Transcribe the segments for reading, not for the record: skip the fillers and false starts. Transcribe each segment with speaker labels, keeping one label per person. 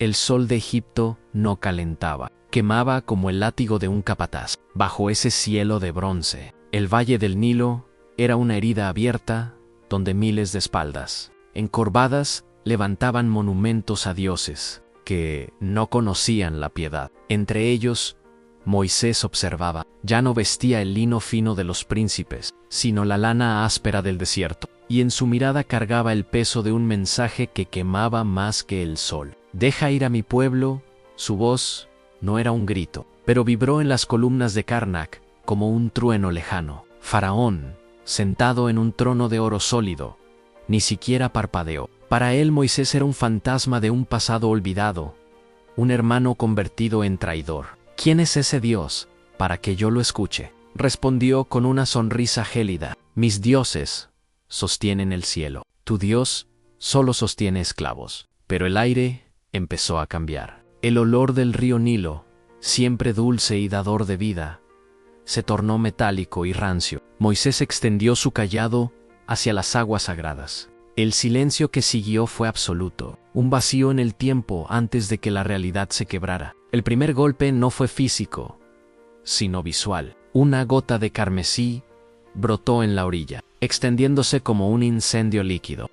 Speaker 1: El sol de Egipto no calentaba, quemaba como el látigo de un capataz. Bajo ese cielo de bronce, el valle del Nilo era una herida abierta donde miles de espaldas encorvadas levantaban monumentos a dioses que no conocían la piedad. Entre ellos, Moisés observaba. Ya no vestía el lino fino de los príncipes, sino la lana áspera del desierto, y en su mirada cargaba el peso de un mensaje que quemaba más que el sol. «Deja ir a mi pueblo». Su voz no era un grito, pero vibró en las columnas de Karnak como un trueno lejano. Faraón, sentado en un trono de oro sólido, ni siquiera parpadeó. Para él Moisés era un fantasma de un pasado olvidado, un hermano convertido en traidor. «¿Quién es ese Dios para que yo lo escuche?», respondió con una sonrisa gélida. «Mis dioses sostienen el cielo. Tu Dios solo sostiene esclavos». Pero el aire empezó a cambiar. El olor del río Nilo, siempre dulce y dador de vida, se tornó metálico y rancio. Moisés extendió su cayado hacia las aguas sagradas. El silencio que siguió fue absoluto, un vacío en el tiempo antes de que la realidad se quebrara. El primer golpe no fue físico, sino visual. Una gota de carmesí brotó en la orilla, extendiéndose como un incendio líquido.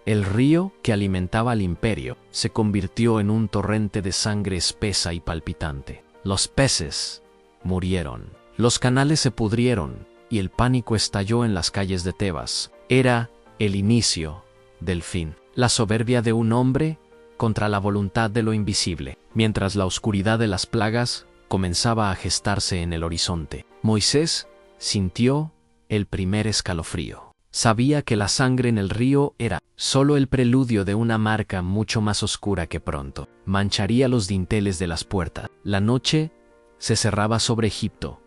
Speaker 1: El río que alimentaba al imperio se convirtió en un torrente de sangre espesa y palpitante. Los peces murieron, los canales se pudrieron y el pánico estalló en las calles de Tebas. Era el inicio del fin. La soberbia de un hombre contra la voluntad de lo invisible, mientras la oscuridad de las plagas comenzaba a gestarse en el horizonte. Moisés sintió el primer escalofrío. Sabía que la sangre en el río era solo el preludio de una marca mucho más oscura que pronto mancharía los dinteles de las puertas. La noche se cerraba sobre Egipto,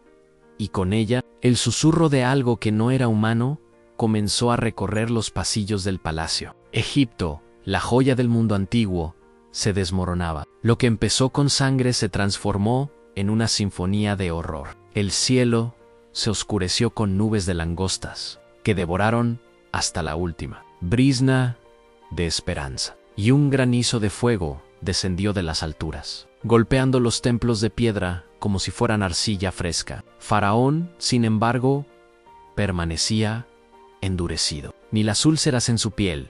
Speaker 1: y con ella el susurro de algo que no era humano comenzó a recorrer los pasillos del palacio. Egipto, la joya del mundo antiguo, se desmoronaba. Lo que empezó con sangre se transformó en una sinfonía de horror. El cielo se oscureció con nubes de langostas que devoraron hasta la última brizna de esperanza. Y un granizo de fuego descendió de las alturas, golpeando los templos de piedra como si fueran arcilla fresca. Faraón, sin embargo, permanecía endurecido. Ni las úlceras en su piel,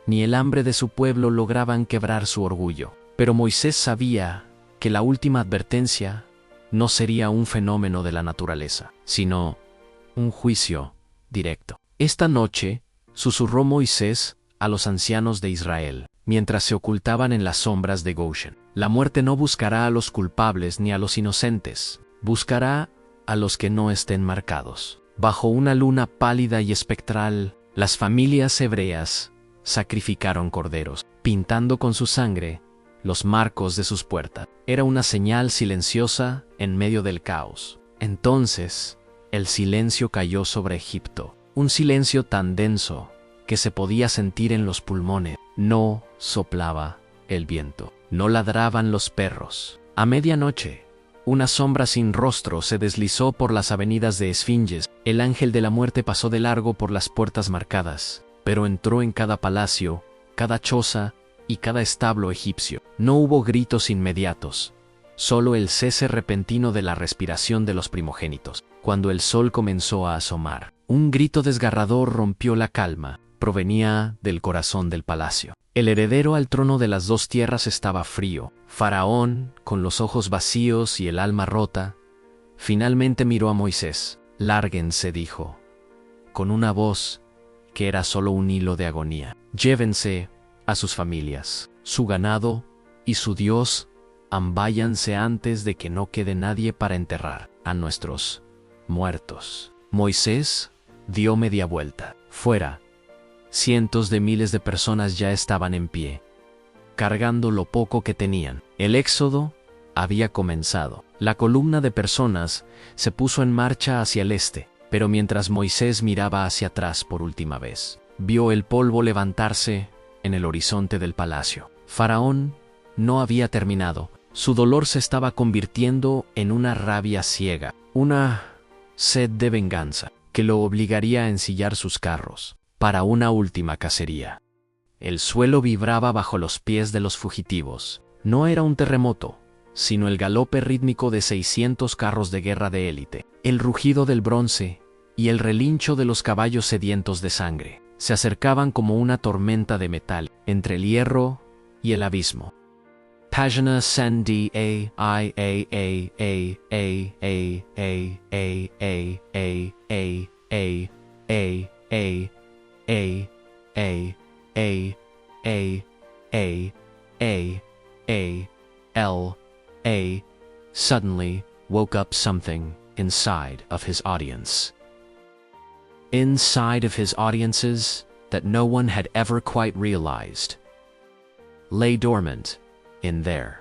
Speaker 1: ni el hambre de su pueblo lograban quebrar su orgullo. Pero Moisés sabía que la última advertencia no sería un fenómeno de la naturaleza, sino un juicio directo. Esta noche, susurró Moisés a los ancianos de Israel, mientras se ocultaban en las sombras de Goshen. La muerte no buscará a los culpables ni a los inocentes, buscará a los que no estén marcados. Bajo una luna pálida y espectral, las familias hebreas sacrificaron corderos, pintando con su sangre los marcos de sus puertas. Era una señal silenciosa en medio del caos. Entonces, el silencio cayó sobre Egipto, un silencio tan denso que se podía sentir en los pulmones. No soplaba el viento, no ladraban los perros. A medianoche, una sombra sin rostro se deslizó por las avenidas de Esfinges. El ángel de la muerte pasó de largo por las puertas marcadas, pero entró en cada palacio, cada choza y cada establo egipcio. No hubo gritos inmediatos, solo el cese repentino de la respiración de los primogénitos. Cuando el sol comenzó a asomar, un grito desgarrador rompió la calma. Provenía del corazón del palacio. El heredero al trono de las dos tierras estaba frío. Faraón, con los ojos vacíos y el alma rota, finalmente miró a Moisés. «Lárguense», dijo, con una voz que era solo un hilo de agonía. «Llévense a sus familias, su ganado y su Dios. Váyanse antes de que no quede nadie para enterrar a nuestros muertos». Moisés dio media vuelta. Fuera, cientos de miles de personas ya estaban en pie, cargando lo poco que tenían. El éxodo había comenzado. La columna de personas se puso en marcha hacia el este, pero mientras Moisés miraba hacia atrás por última vez, vio el polvo levantarse en el horizonte del palacio. Faraón no había terminado. Su dolor se estaba convirtiendo en una rabia ciega, una sed de venganza que lo obligaría a ensillar sus carros para una última cacería. El suelo vibraba bajo los pies de los fugitivos. No era un terremoto, sino el galope rítmico de 600 carros de guerra de élite, el rugido del bronce y el relincho de los caballos sedientos de sangre. Se acercaban como una tormenta de metal entre el hierro y el abismo. Página 100 Suddenly woke up something inside of his audience. Inside of his audiences that no one had ever quite realized. Lay dormant in there.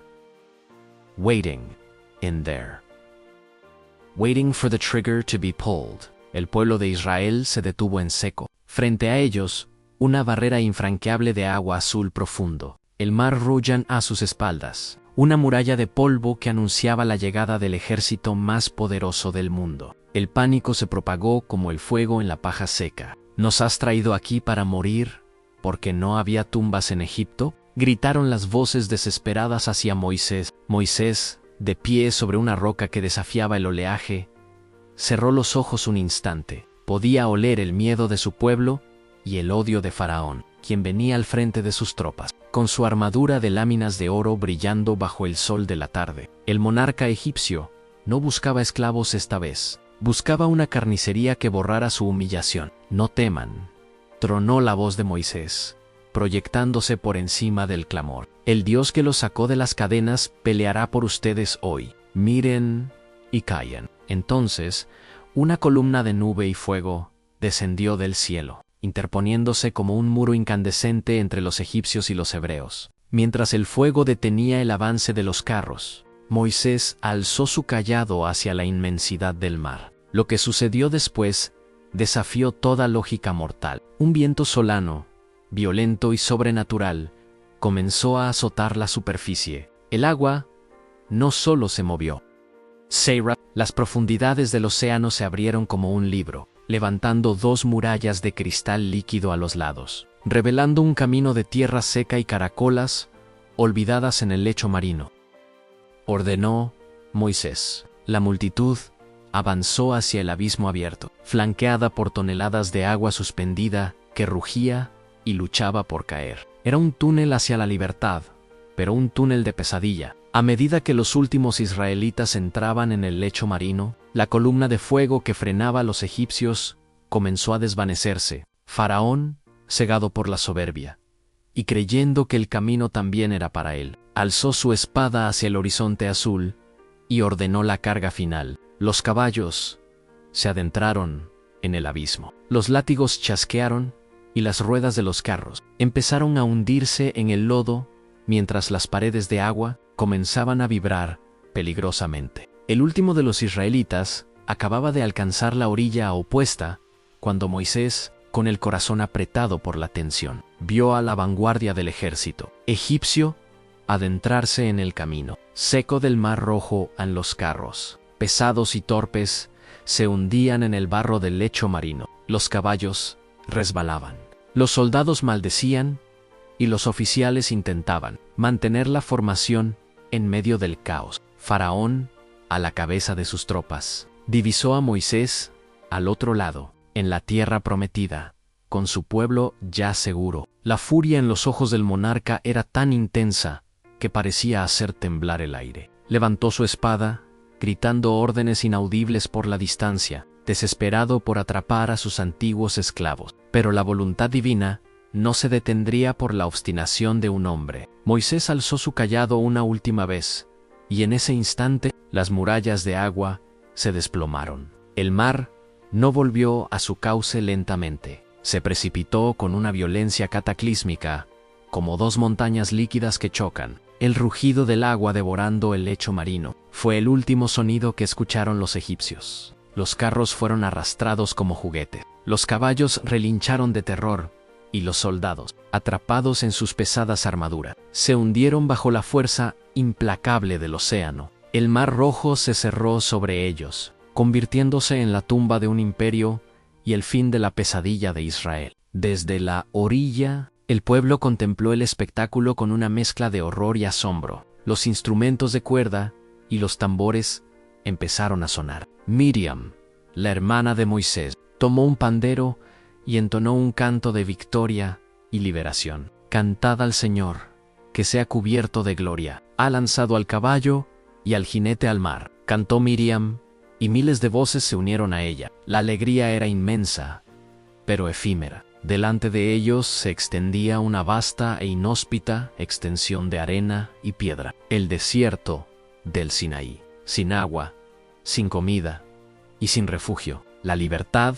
Speaker 1: Waiting in there. Waiting for the trigger to be pulled. El pueblo de Israel se detuvo en seco. Frente a ellos, una barrera infranqueable de agua azul profundo. El mar Ruyan a sus espaldas. Una muralla de polvo que anunciaba la llegada del ejército más poderoso del mundo. El pánico se propagó como el fuego en la paja seca. ¿Nos has traído aquí para morir porque no había tumbas en Egipto? Gritaron las voces desesperadas hacia Moisés. Moisés, de pie sobre una roca que desafiaba el oleaje, cerró los ojos un instante. Podía oler el miedo de su pueblo y el odio de Faraón, quien venía al frente de sus tropas, con su armadura de láminas de oro brillando bajo el sol de la tarde. El monarca egipcio no buscaba esclavos esta vez, buscaba una carnicería que borrara su humillación. No teman, tronó la voz de Moisés, proyectándose por encima del clamor. El Dios que los sacó de las cadenas peleará por ustedes hoy. Miren y callen. Entonces, una columna de nube y fuego descendió del cielo, interponiéndose como un muro incandescente entre los egipcios y los hebreos. Mientras el fuego detenía el avance de los carros, Moisés alzó su cayado hacia la inmensidad del mar. Lo que sucedió después desafió toda lógica mortal. Un viento solano, violento y sobrenatural, comenzó a azotar la superficie. El agua no solo se movió. Las profundidades del océano se abrieron como un libro, levantando dos murallas de cristal líquido a los lados, revelando un camino de tierra seca y caracolas olvidadas en el lecho marino. Ordenó Moisés. La multitud avanzó hacia el abismo abierto, flanqueada por toneladas de agua suspendida que rugía y luchaba por caer. Era un túnel hacia la libertad, pero un túnel de pesadilla. A medida que los últimos israelitas entraban en el lecho marino, la columna de fuego que frenaba a los egipcios comenzó a desvanecerse. Faraón, cegado por la soberbia, y creyendo que el camino también era para él, alzó su espada hacia el horizonte azul y ordenó la carga final. Los caballos se adentraron en el abismo. Los látigos chasquearon y las ruedas de los carros empezaron a hundirse en el lodo mientras las paredes de agua comenzaban a vibrar peligrosamente. El último de los israelitas acababa de alcanzar la orilla opuesta cuando Moisés, con el corazón apretado por la tensión, vio a la vanguardia del ejército egipcio adentrarse en el camino seco del Mar Rojo. En los carros, pesados y torpes, se hundían en el barro del lecho marino. Los caballos resbalaban. Los soldados maldecían y los oficiales intentaban mantener la formación en medio del caos. Faraón, a la cabeza de sus tropas, divisó a Moisés al otro lado, en la tierra prometida, con su pueblo ya seguro. La furia en los ojos del monarca era tan intensa que parecía hacer temblar el aire. Levantó su espada, gritando órdenes inaudibles por la distancia, desesperado por atrapar a sus antiguos esclavos. Pero la voluntad divina no se detendría por la obstinación de un hombre. Moisés alzó su cayado una última vez, y en ese instante las murallas de agua se desplomaron. El mar no volvió a su cauce lentamente. Se precipitó con una violencia cataclísmica, como dos montañas líquidas que chocan. El rugido del agua devorando el lecho marino fue el último sonido que escucharon los egipcios. Los carros fueron arrastrados como juguetes. Los caballos relincharon de terror, y los soldados, atrapados en sus pesadas armaduras, se hundieron bajo la fuerza implacable del océano. El Mar Rojo se cerró sobre ellos, convirtiéndose en la tumba de un imperio y el fin de la pesadilla de Israel. Desde la orilla El pueblo contempló el espectáculo con una mezcla de horror y asombro. Los instrumentos de cuerda y los tambores empezaron a sonar. Miriam, la hermana de Moisés, tomó un pandero y entonó un canto de victoria y liberación. Cantad al Señor, que sea cubierto de gloria. Ha lanzado al caballo y al jinete al mar. Cantó Miriam, y miles de voces se unieron a ella. La alegría era inmensa, pero efímera. Delante de ellos se extendía una vasta e inhóspita extensión de arena y piedra. El desierto del Sinaí, sin agua, sin comida y sin refugio. La libertad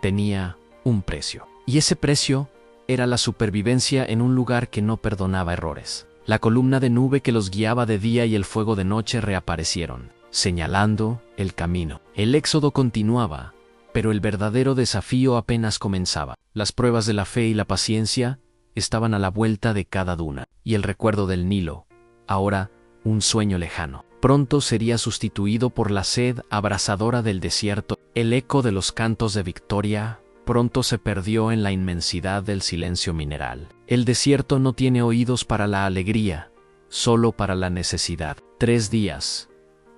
Speaker 1: tenía un precio. Y ese precio era la supervivencia en un lugar que no perdonaba errores. La columna de nube que los guiaba de día y el fuego de noche reaparecieron, señalando el camino. El éxodo continuaba, pero el verdadero desafío apenas comenzaba. Las pruebas de la fe y la paciencia estaban a la vuelta de cada duna, y el recuerdo del Nilo, ahora un sueño lejano, pronto sería sustituido por la sed abrasadora del desierto. El eco de los cantos de victoria pronto se perdió en la inmensidad del silencio mineral. El desierto no tiene oídos para la alegría, solo para la necesidad. 3 días.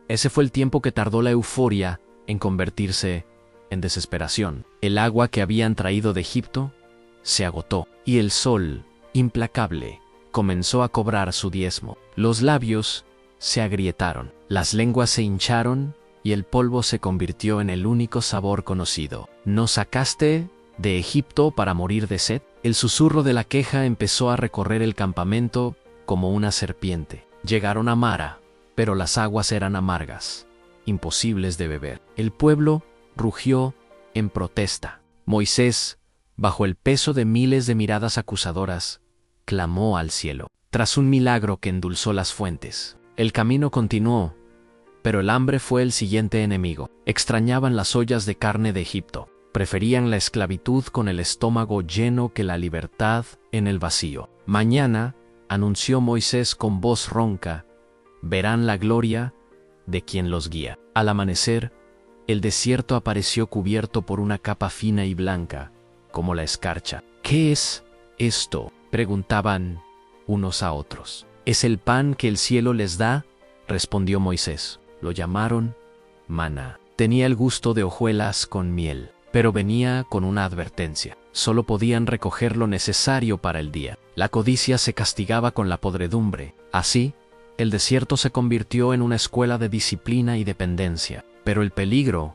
Speaker 1: Ese fue el tiempo que tardó la euforia en convertirse en desesperación. El agua que habían traído de Egipto se agotó, y el sol, implacable, comenzó a cobrar su diezmo. Los labios se agrietaron, las lenguas se hincharon, y el polvo se convirtió en el único sabor conocido. ¿Nos sacaste de Egipto para morir de sed? El susurro de la queja empezó a recorrer el campamento como una serpiente. Llegaron a Mara, pero las aguas eran amargas, imposibles de beber. El pueblo rugió en protesta. Moisés, bajo el peso de miles de miradas acusadoras, clamó al cielo. Tras un milagro que endulzó las fuentes, el camino continuó, pero el hambre fue el siguiente enemigo. Extrañaban las ollas de carne de Egipto. Preferían la esclavitud con el estómago lleno que la libertad en el vacío. Mañana, anunció Moisés con voz ronca, verán la gloria de quien los guía. Al amanecer, el desierto apareció cubierto por una capa fina y blanca, como la escarcha. ¿Qué es esto?, preguntaban unos a otros. Es el pan que el cielo les da, respondió Moisés. Lo llamaron maná. Tenía el gusto de hojuelas con miel, pero venía con una advertencia. Solo podían recoger lo necesario para el día. La codicia se castigaba con la podredumbre. Así, el desierto se convirtió en una escuela de disciplina y dependencia. Pero el peligro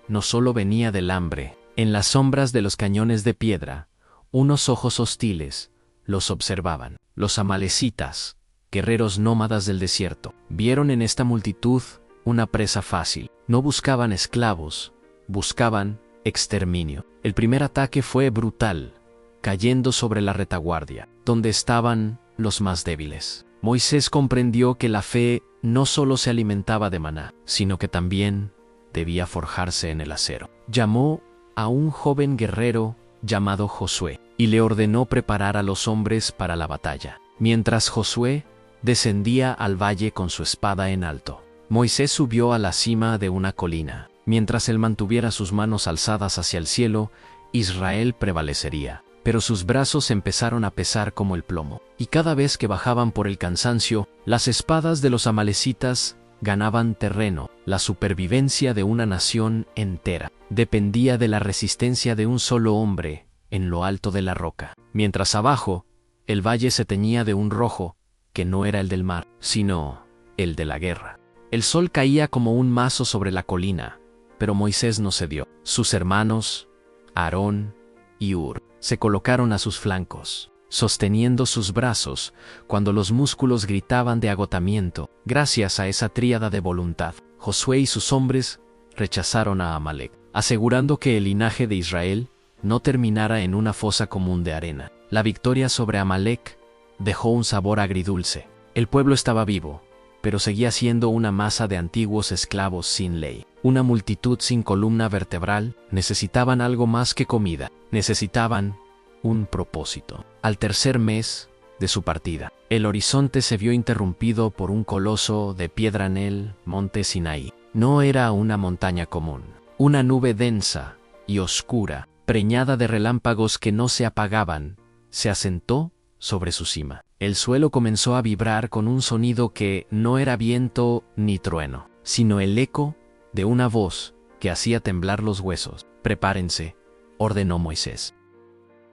Speaker 1: no solo venía del hambre. En las sombras de los cañones de piedra, unos ojos hostiles los observaban. Los amalecitas, guerreros nómadas del desierto, vieron en esta multitud una presa fácil. No buscaban esclavos, buscaban exterminio. El primer ataque fue brutal, cayendo sobre la retaguardia, donde estaban los más débiles. Moisés comprendió que la fe no solo se alimentaba de maná, sino que también debía forjarse en el acero. Llamó a un joven guerrero llamado Josué y le ordenó preparar a los hombres para la batalla. Mientras Josué descendía al valle con su espada en alto, Moisés subió a la cima de una colina. Mientras él mantuviera sus manos alzadas hacia el cielo, Israel prevalecería. Pero sus brazos empezaron a pesar como el plomo, y cada vez que bajaban por el cansancio, las espadas de los amalecitas ganaban terreno. La supervivencia de una nación entera dependía de la resistencia de un solo hombre en lo alto de la roca. Mientras abajo, el valle se teñía de un rojo que no era el del mar, sino el de la guerra. El sol caía como un mazo sobre la colina, pero Moisés no cedió. Sus hermanos, Aarón y Hur, se colocaron a sus flancos, sosteniendo sus brazos cuando los músculos gritaban de agotamiento. Gracias a esa tríada de voluntad, Josué y sus hombres rechazaron a Amalek, asegurando que el linaje de Israel no terminara en una fosa común de arena. La victoria sobre Amalek dejó un sabor agridulce. El pueblo estaba vivo, pero seguía siendo una masa de antiguos esclavos sin ley. Una multitud sin columna vertebral. Necesitaban algo más que comida. Necesitaban un propósito. Al tercer mes de su partida, el horizonte se vio interrumpido por un coloso de piedra en el monte Sinaí. No era una montaña común. Una nube densa y oscura, preñada de relámpagos que no se apagaban, se asentó sobre su cima. El suelo comenzó a vibrar con un sonido que no era viento ni trueno, sino el eco de una voz que hacía temblar los huesos. Prepárense, ordenó Moisés.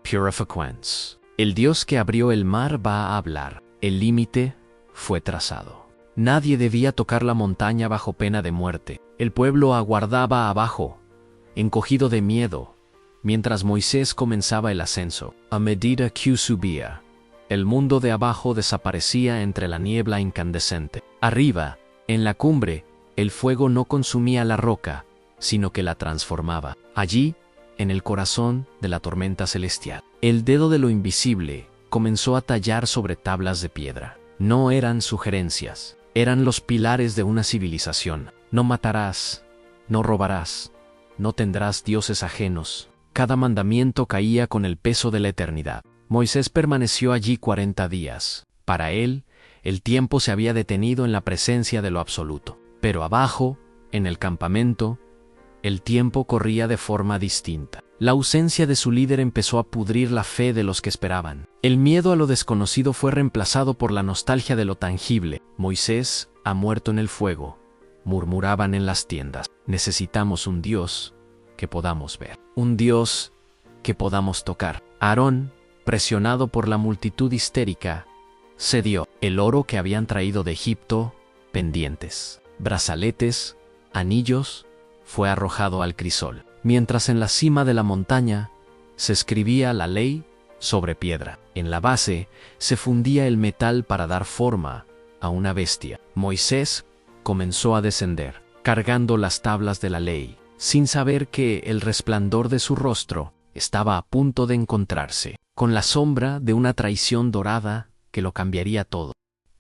Speaker 1: Purifiquance. El Dios que abrió el mar va a hablar. El límite fue trazado. Nadie debía tocar la montaña bajo pena de muerte. El pueblo aguardaba abajo, encogido de miedo, mientras Moisés comenzaba el ascenso. A medida que subía, el mundo de abajo desaparecía entre la niebla incandescente. Arriba, en la cumbre, el fuego no consumía la roca, sino que la transformaba. Allí, en el corazón de la tormenta celestial, el dedo de lo invisible comenzó a tallar sobre tablas de piedra. No eran sugerencias, eran los pilares de una civilización. No matarás, no robarás, no tendrás dioses ajenos. Cada mandamiento caía con el peso de la eternidad. Moisés permaneció allí 40 días. Para él, el tiempo se había detenido en la presencia de lo absoluto. Pero abajo, en el campamento, el tiempo corría de forma distinta. La ausencia de su líder empezó a pudrir la fe de los que esperaban. El miedo a lo desconocido fue reemplazado por la nostalgia de lo tangible. Moisés ha muerto en el fuego, murmuraban en las tiendas. Necesitamos un Dios que podamos ver, un Dios que podamos tocar. Aarón, presionado por la multitud histérica, cedió. El oro que habían traído de Egipto, pendientes, brazaletes, anillos, fue arrojado al crisol, mientras en la cima de la montaña se escribía la ley sobre piedra. En la base se fundía el metal para dar forma a una bestia. Moisés comenzó a descender, cargando las tablas de la ley, sin saber que el resplandor de su rostro estaba a punto de encontrarse con la sombra de una traición dorada que lo cambiaría todo.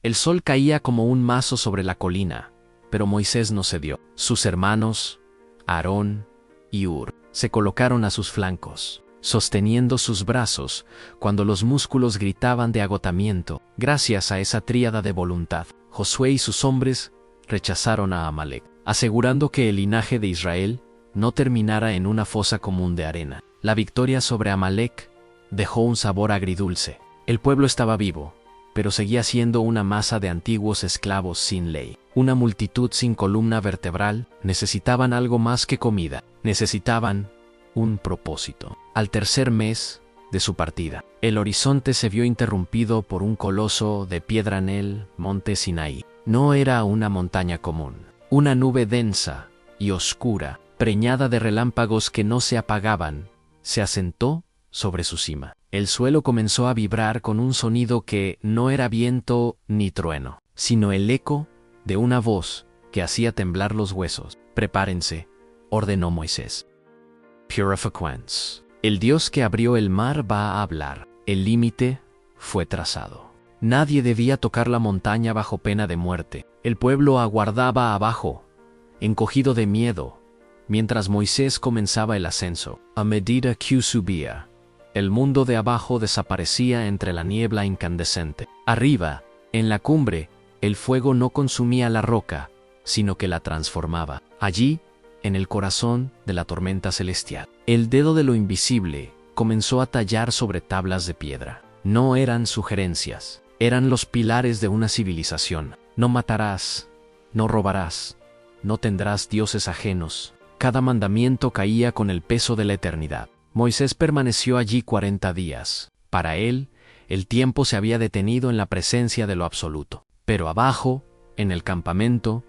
Speaker 1: El sol caía como un mazo sobre la colina, pero Moisés no cedió. Sus hermanos, Aarón y Hur, se colocaron a sus flancos, sosteniendo sus brazos cuando los músculos gritaban de agotamiento. Gracias a esa tríada de voluntad, Josué y sus hombres rechazaron a Amalek, asegurando que el linaje de Israel no terminara en una fosa común de arena. La victoria sobre Amalek dejó un sabor agridulce. El pueblo estaba vivo, pero seguía siendo una masa de antiguos esclavos sin ley. Una multitud sin columna vertebral. Necesitaban algo más que comida. Necesitaban un propósito. Al tercer mes de su partida, el horizonte se vio interrumpido por un coloso de piedra en el monte Sinaí. No era una montaña común. Una nube densa y oscura, preñada de relámpagos que no se apagaban, se asentó sobre su cima. El suelo comenzó a vibrar con un sonido que no era viento ni trueno, sino el eco de una voz que hacía temblar los huesos. Prepárense, ordenó Moisés. Purifiquance. El Dios que abrió el mar va a hablar. El límite fue trazado. Nadie debía tocar la montaña bajo pena de muerte. El pueblo aguardaba abajo, encogido de miedo, mientras Moisés comenzaba el ascenso. A medida que subía, el mundo de abajo desaparecía entre la niebla incandescente. Arriba, en la cumbre, el fuego no consumía la roca, sino que la transformaba. Allí, en el corazón de la tormenta celestial, el dedo de lo invisible comenzó a tallar sobre tablas de piedra. No eran sugerencias, eran los pilares de una civilización. No matarás, no robarás, no tendrás dioses ajenos. Cada mandamiento caía con el peso de la eternidad. Moisés permaneció allí 40 días. Para él, el tiempo se había detenido en la presencia de lo absoluto. Pero abajo, en el campamento,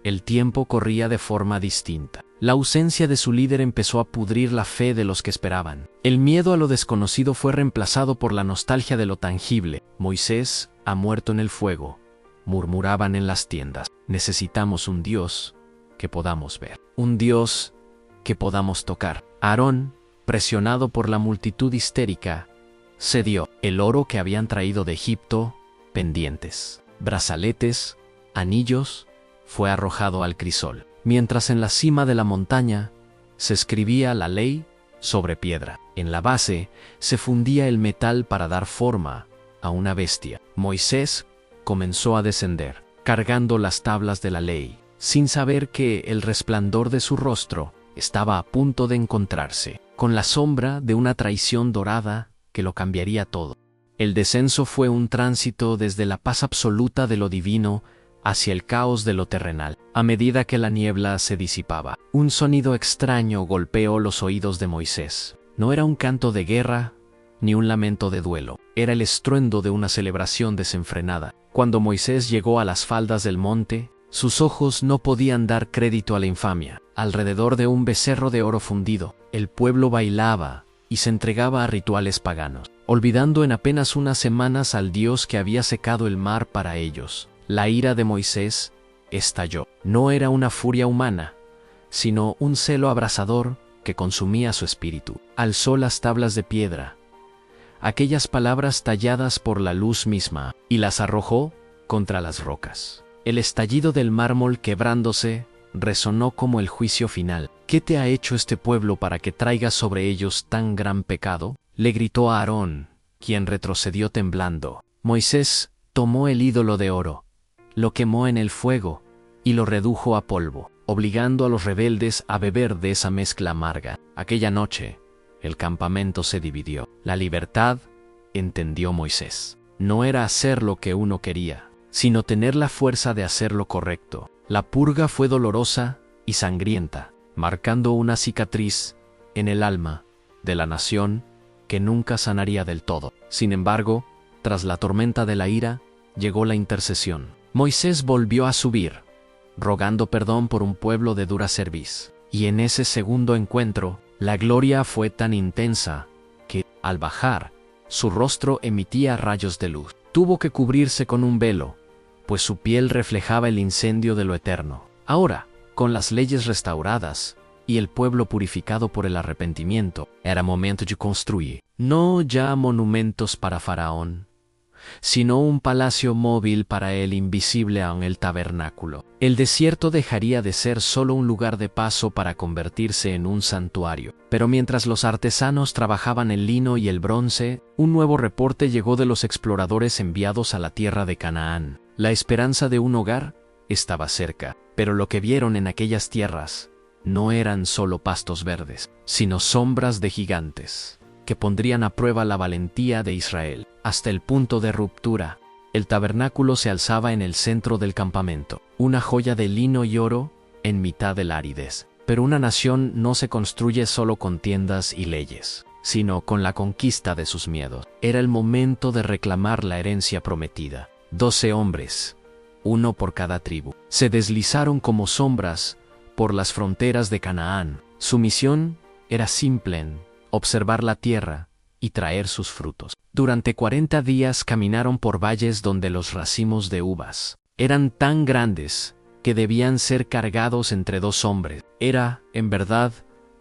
Speaker 1: el tiempo corría de forma distinta. La ausencia de su líder empezó a pudrir la fe de los que esperaban. El miedo a lo desconocido fue reemplazado por la nostalgia de lo tangible. Moisés ha muerto en el fuego, murmuraban en las tiendas. Necesitamos un Dios que podamos ver, un Dios que podamos tocar. Aarón, presionado por la multitud histérica, cedió. El oro que habían traído de Egipto, pendientes, brazaletes, anillos, fue arrojado al crisol, mientras en la cima de la montaña se escribía la ley sobre piedra. En la base se fundía el metal para dar forma a una bestia. Moisés comenzó a descender, cargando las tablas de la ley, sin saber que el resplandor de su rostro estaba a punto de encontrarse con la sombra de una traición dorada que lo cambiaría todo. El descenso fue un tránsito desde la paz absoluta de lo divino hacia el caos de lo terrenal. A medida que la niebla se disipaba, un sonido extraño golpeó los oídos de Moisés. No era un canto de guerra ni un lamento de duelo, era el estruendo de una celebración desenfrenada. Cuando Moisés llegó a las faldas del monte, sus ojos no podían dar crédito a la infamia. Alrededor de un becerro de oro fundido, el pueblo bailaba y se entregaba a rituales paganos, olvidando en apenas unas semanas al Dios que había secado el mar para ellos. La ira de Moisés estalló. No era una furia humana, sino un celo abrasador que consumía su espíritu. Alzó las tablas de piedra, aquellas palabras talladas por la luz misma, y las arrojó contra las rocas. El estallido del mármol quebrándose resonó como el juicio final. ¿Qué te ha hecho este pueblo para que traigas sobre ellos tan gran pecado? Le gritó a Aarón, quien retrocedió temblando. Moisés tomó el ídolo de oro, lo quemó en el fuego y lo redujo a polvo, obligando a los rebeldes a beber de esa mezcla amarga. Aquella noche, el campamento se dividió. La libertad, entendió Moisés, no era hacer lo que uno quería, sino tener la fuerza de hacer lo correcto. La purga fue dolorosa y sangrienta, marcando una cicatriz en el alma de la nación que nunca sanaría del todo. Sin embargo, tras la tormenta de la ira, llegó la intercesión. Moisés volvió a subir, rogando perdón por un pueblo de dura cerviz. Y en ese segundo encuentro, la gloria fue tan intensa que, al bajar, su rostro emitía rayos de luz. Tuvo que cubrirse con un velo, pues su piel reflejaba el incendio de lo eterno. Ahora, con las leyes restauradas y el pueblo purificado por el arrepentimiento, era momento de construir, no ya monumentos para Faraón, sino un palacio móvil para el invisible aún el tabernáculo. El desierto dejaría de ser solo un lugar de paso para convertirse en un santuario. Pero mientras los artesanos trabajaban el lino y el bronce, un nuevo reporte llegó de los exploradores enviados a la tierra de Canaán. La esperanza de un hogar estaba cerca, pero lo que vieron en aquellas tierras no eran solo pastos verdes, sino sombras de gigantes que pondrían a prueba la valentía de Israel. Hasta el punto de ruptura, el tabernáculo se alzaba en el centro del campamento, una joya de lino y oro en mitad de la aridez. Pero una nación no se construye solo con tiendas y leyes, sino con la conquista de sus miedos. Era el momento de reclamar la herencia prometida. 12 hombres, uno por cada tribu, se deslizaron como sombras por las fronteras de Canaán. Su misión era simple: observar la tierra y traer sus frutos. Durante 40 días caminaron por valles donde los racimos de uvas eran tan grandes que debían ser cargados entre 2 hombres. Era, en verdad,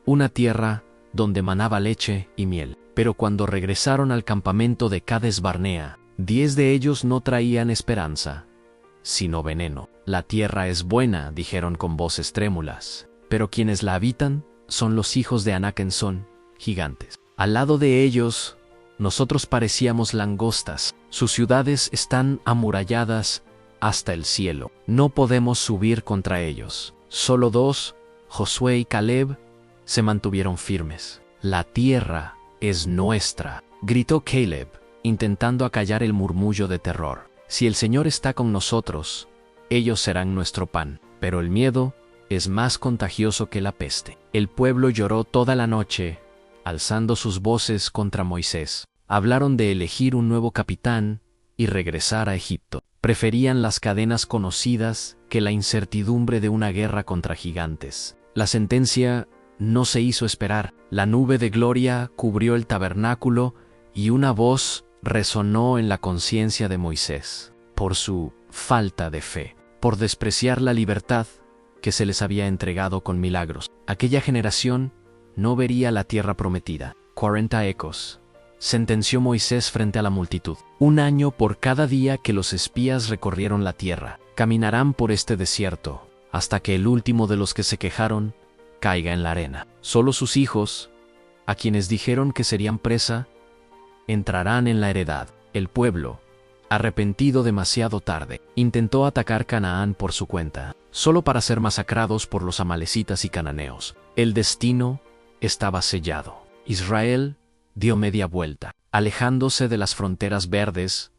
Speaker 1: una tierra donde manaba leche y miel. Pero cuando regresaron al campamento de Cades Barnea, 10 de ellos no traían esperanza, sino veneno. La tierra es buena, dijeron con voces trémulas, pero quienes la habitan son los hijos de Anaquensón, gigantes. Al lado de ellos, nosotros parecíamos langostas. Sus ciudades están amuralladas hasta el cielo. No podemos subir contra ellos. Solo 2, Josué y Caleb, se mantuvieron firmes. La tierra es nuestra, gritó Caleb, intentando acallar el murmullo de terror. Si el Señor está con nosotros, ellos serán nuestro pan. Pero el miedo es más contagioso que la peste. El pueblo lloró toda la noche, alzando sus voces contra Moisés. Hablaron de elegir un nuevo capitán y regresar a Egipto. Preferían las cadenas conocidas que la incertidumbre de una guerra contra gigantes. La sentencia no se hizo esperar. La nube de gloria cubrió el tabernáculo y una voz resonó en la conciencia de Moisés. Por su falta de fe, por despreciar la libertad que se les había entregado con milagros, aquella generación no vería la tierra prometida. 40 ecos, sentenció Moisés frente a la multitud. 1 año por cada día que los espías recorrieron la tierra. Caminarán por este desierto, hasta que el último de los que se quejaron caiga en la arena. Solo sus hijos, a quienes dijeron que serían presa, entrarán en la heredad. El pueblo, arrepentido demasiado tarde, intentó atacar Canaán por su cuenta, solo para ser masacrados por los amalecitas y cananeos. El destino estaba sellado. Israel dio media vuelta, alejándose de las fronteras verdes,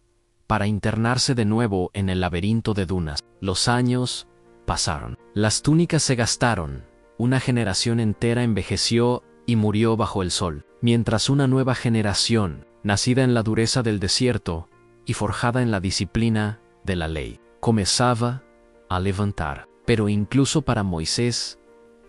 Speaker 1: para internarse de nuevo en el laberinto de dunas. Los años pasaron. Las túnicas se gastaron. Una generación entera envejeció y murió bajo el sol, mientras una nueva generación, nacida en la dureza del desierto y forjada en la disciplina de la ley, comenzaba a levantar. Pero incluso para Moisés,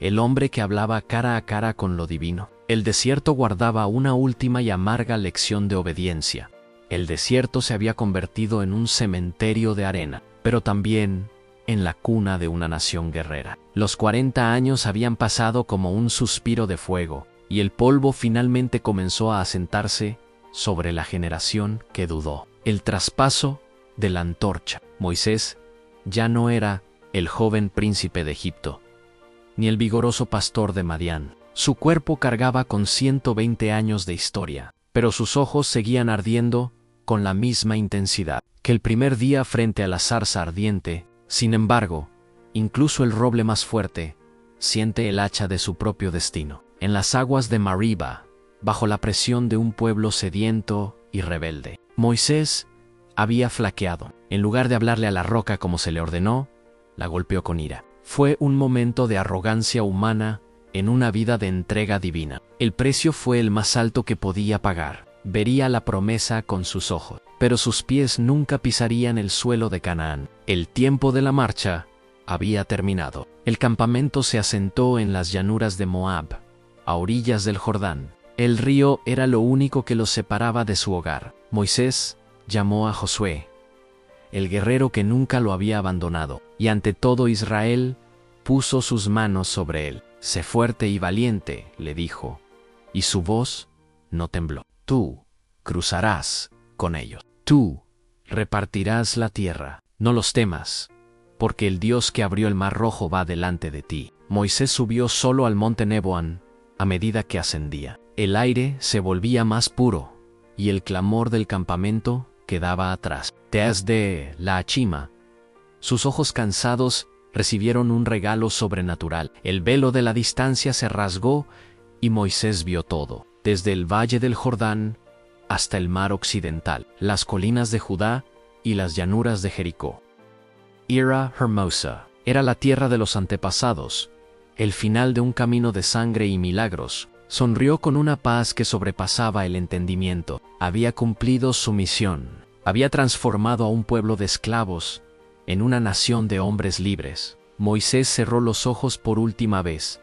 Speaker 1: el hombre que hablaba cara a cara con lo divino, el desierto guardaba una última y amarga lección de obediencia. El desierto se había convertido en un cementerio de arena, pero también en la cuna de una nación guerrera. Los 40 años habían pasado como un suspiro de fuego, y el polvo finalmente comenzó a asentarse sobre la generación que dudó. El traspaso de la antorcha. Moisés ya no era el joven príncipe de Egipto, ni el vigoroso pastor de Madián. Su cuerpo cargaba con 120 años de historia, pero sus ojos seguían ardiendo con la misma intensidad que el primer día frente a la zarza ardiente. Sin embargo, incluso el roble más fuerte siente el hacha de su propio destino. En las aguas de Mariba, bajo la presión de un pueblo sediento y rebelde, Moisés había flaqueado. En lugar de hablarle a la roca como se le ordenó, la golpeó con ira. Fue un momento de arrogancia humana en una vida de entrega divina. El precio fue el más alto que podía pagar. Vería la promesa con sus ojos, pero sus pies nunca pisarían el suelo de Canaán. El tiempo de la marcha había terminado. El campamento se asentó en las llanuras de Moab, a orillas del Jordán. El río era lo único que los separaba de su hogar. Moisés llamó a Josué, el guerrero que nunca lo había abandonado, y ante todo Israel puso sus manos sobre él. «Sé fuerte y valiente», le dijo, y su voz no tembló. «Tú cruzarás con ellos. Tú repartirás la tierra. No los temas, porque el Dios que abrió el mar rojo va delante de ti». Moisés subió solo al monte Neboán a medida que ascendía. El aire se volvía más puro, y el clamor del campamento quedaba atrás. Desde la cima, sus ojos cansados recibieron un regalo sobrenatural. El velo de la distancia se rasgó y Moisés vio todo, desde el valle del Jordán hasta el mar occidental, las colinas de Judá y las llanuras de Jericó. Era hermosa, era la tierra de los antepasados, el final de un camino de sangre y milagros. Sonrió con una paz que sobrepasaba el entendimiento. Había cumplido su misión. Había transformado a un pueblo de esclavos en una nación de hombres libres. Moisés cerró los ojos por última vez,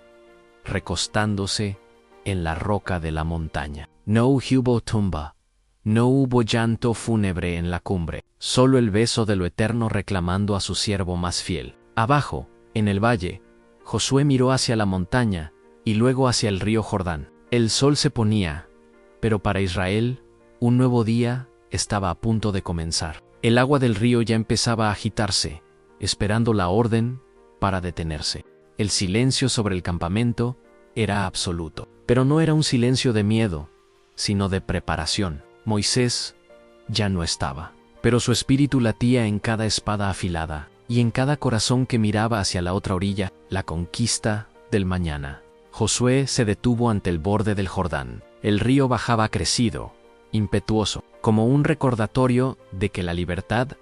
Speaker 1: recostándose en la roca de la montaña. No hubo tumba, no hubo llanto fúnebre en la cumbre, solo el beso de lo eterno reclamando a su siervo más fiel. Abajo, en el valle, Josué miró hacia la montaña y luego hacia el río Jordán. El sol se ponía, pero para Israel, un nuevo día estaba a punto de comenzar. El agua del río ya empezaba a agitarse, esperando la orden para detenerse. El silencio sobre el campamento era absoluto, pero no era un silencio de miedo, sino de preparación. Moisés ya no estaba, pero su espíritu latía en cada espada afilada y en cada corazón que miraba hacia la otra orilla, la conquista del mañana. Josué se detuvo ante el borde del Jordán. El río bajaba crecido, impetuoso, como un recordatorio de que la libertad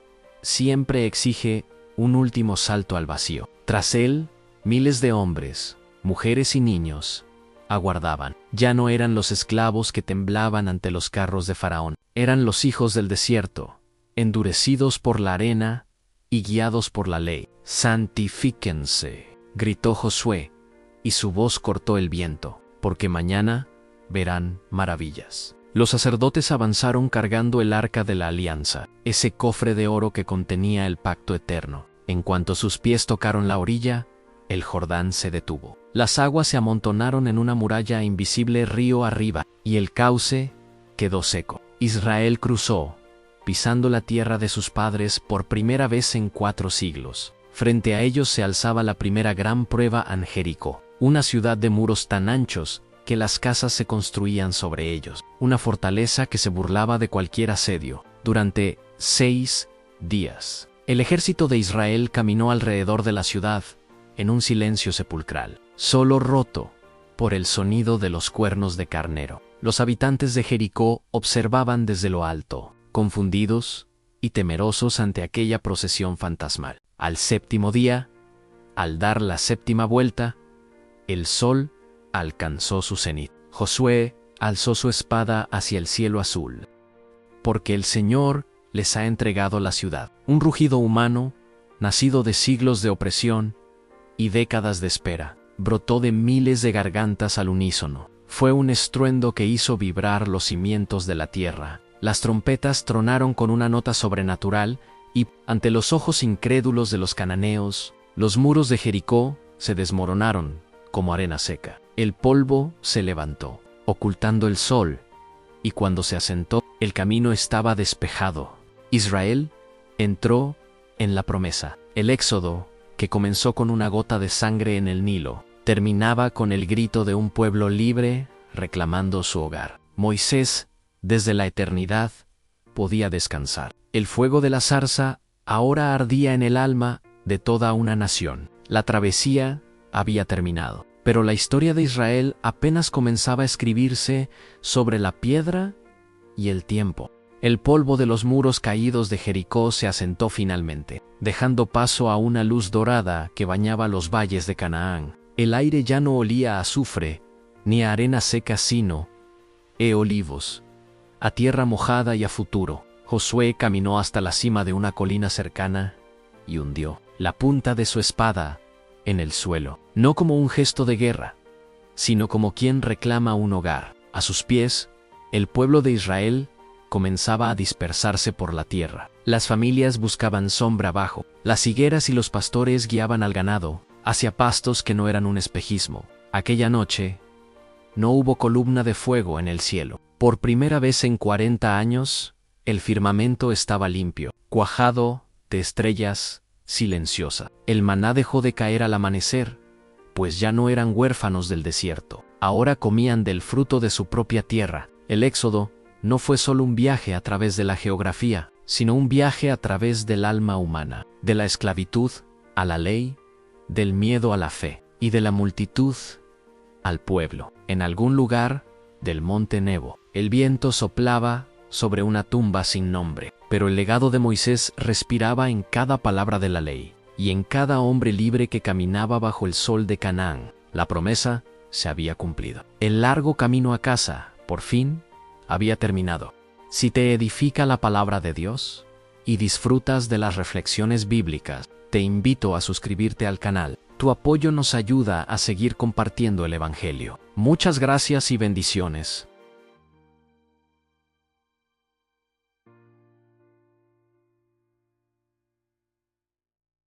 Speaker 1: siempre exige un último salto al vacío. Tras él, miles de hombres, mujeres y niños aguardaban. Ya no eran los esclavos que temblaban ante los carros de Faraón, eran los hijos del desierto, endurecidos por la arena y guiados por la ley. «Santifíquense», gritó Josué, y su voz cortó el viento, porque mañana verán maravillas. Los sacerdotes avanzaron cargando el arca de la alianza, ese cofre de oro que contenía el pacto eterno. En cuanto sus pies tocaron la orilla, el Jordán se detuvo. Las aguas se amontonaron en una muralla invisible río arriba, y el cauce quedó seco. Israel cruzó, pisando la tierra de sus padres por primera vez en 4 siglos. Frente a ellos se alzaba la primera gran prueba en Jericó, una ciudad de muros tan anchos que las casas se construían sobre ellos, una fortaleza que se burlaba de cualquier asedio. Durante 6 días, el ejército de Israel caminó alrededor de la ciudad en un silencio sepulcral, solo roto por el sonido de los cuernos de carnero. Los habitantes de Jericó observaban desde lo alto, confundidos y temerosos ante aquella procesión fantasmal. Al séptimo día, al dar la séptima vuelta, el sol alcanzó su cenit. Josué alzó su espada hacia el cielo azul, porque el Señor les ha entregado la ciudad. Un rugido humano, nacido de siglos de opresión y décadas de espera, brotó de miles de gargantas al unísono. Fue un estruendo que hizo vibrar los cimientos de la tierra. Las trompetas tronaron con una nota sobrenatural y, ante los ojos incrédulos de los cananeos, los muros de Jericó se desmoronaron como arena seca. El polvo se levantó, ocultando el sol, y cuando se asentó, el camino estaba despejado. Israel entró en la promesa. El éxodo, que comenzó con una gota de sangre en el Nilo, terminaba con el grito de un pueblo libre reclamando su hogar. Moisés, desde la eternidad, podía descansar. El fuego de la zarza ahora ardía en el alma de toda una nación. La travesía había terminado, pero la historia de Israel apenas comenzaba a escribirse sobre la piedra y el tiempo. El polvo de los muros caídos de Jericó se asentó finalmente, dejando paso a una luz dorada que bañaba los valles de Canaán. El aire ya no olía a azufre, ni a arena seca, sino a olivos, a tierra mojada y a futuro. Josué caminó hasta la cima de una colina cercana y hundió la punta de su espada en el suelo, no como un gesto de guerra, sino como quien reclama un hogar. A sus pies, el pueblo de Israel comenzaba a dispersarse por la tierra. Las familias buscaban sombra abajo, las higueras y los pastores guiaban al ganado hacia pastos que no eran un espejismo. Aquella noche, no hubo columna de fuego en el cielo. Por primera vez en 40 años, el firmamento estaba limpio, cuajado de estrellas, silenciosa. El maná dejó de caer al amanecer, pues ya no eran huérfanos del desierto. Ahora comían del fruto de su propia tierra. El éxodo no fue solo un viaje a través de la geografía, sino un viaje a través del alma humana, de la esclavitud a la ley, del miedo a la fe, y de la multitud al pueblo. En algún lugar del monte Nebo, el viento soplaba sobre una tumba sin nombre, pero el legado de Moisés respiraba en cada palabra de la ley, y en cada hombre libre que caminaba bajo el sol de Canaán. La promesa se había cumplido. El largo camino a casa, por fin, había terminado. Si te edifica la palabra de Dios y disfrutas de las reflexiones bíblicas, te invito a suscribirte al canal. Tu apoyo nos ayuda a seguir compartiendo el Evangelio. Muchas gracias y bendiciones.